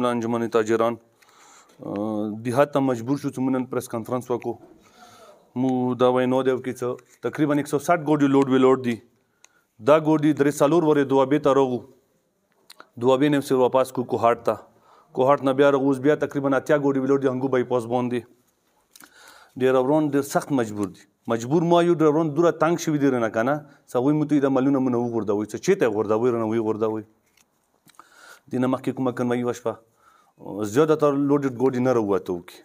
انجمن تاجران دیهات ته مجبور شو چې موږ نن پریس کانفرنس وکړو مو دا وینو دی کې څه تقریبا 160 ګوډي لوډ ویلوډ دي دا ګوډي درې څلور ورې دوابې ته راغو دوابې نه سر واپس کو کوهاټ نه بیا راغو بیا تقریبا 80 ګوډي ویلوډ دي هنګو بایپاس باندې ډېر ورون ډېر سخت مجبور ما یو ډېر ورون دوره تنګ شوي دي رانه کنه سوي مو ته د ملونه مونږ وغورځوي څه چیته غورځوي رانه وی غورځوي دینه مخکې کومه کنوي وشپه زیاتره لوډډ ګوډي نه راووتو کی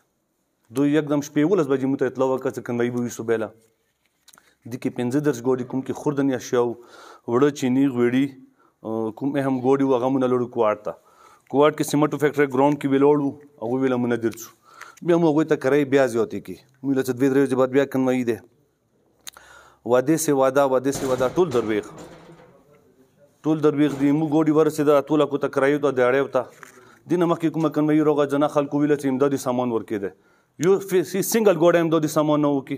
دوی یکدم شپې 11 بجې مو ته اطلاع وکړه چې کنوي به وي صبحله دي کې 15 درس ګوډي کوم کې خوردنی اشیاء وړه چینی غوړي کوم هم ګوډي وغه مونږ لوړ کوارت کې سیمنټو فیکټری ګراوند کې ویلوړو او ویل مونږ درڅو بیا موږ ته کرای بیا زیاتې کی موږ له 2 ورځې بعد بیا کنوي ده واده سي واده ټول درويغ دي موږ ګوډي ورسېده ټوله کو ته کرایو ته د اړیو ته دینه مخکې کومه کنوي روغه جنا خلکو ویل چې امدادي سامان ورکېده یو سنگل ګوډه امدادي سامان نه وکي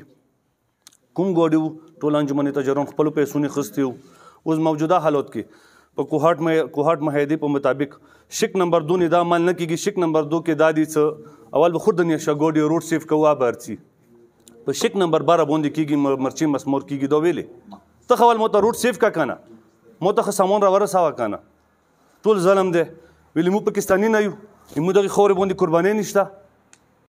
کوم ګوډي ټول انجمن تاجران خپل پیسې خستي اوس موجوده حالت کې په کوهاټ معاهدې په مطابق شک نمبر 2 نه دا عمل نه کیږي شک نمبر 2 کې دا دي څه اول به خود د نشه ګوډي روډ سیف کوه برچی په شک نمبر 12 باندې کیږي مرچی مسمور کیږي دا ویلې ته خپل مو ته روډ سیف کا کنه مو ته سامان را ورساوه کنه ټول ظلم دی ویلې مو پاکستاني نه یو مو دغه خورې باندې قرباني نشته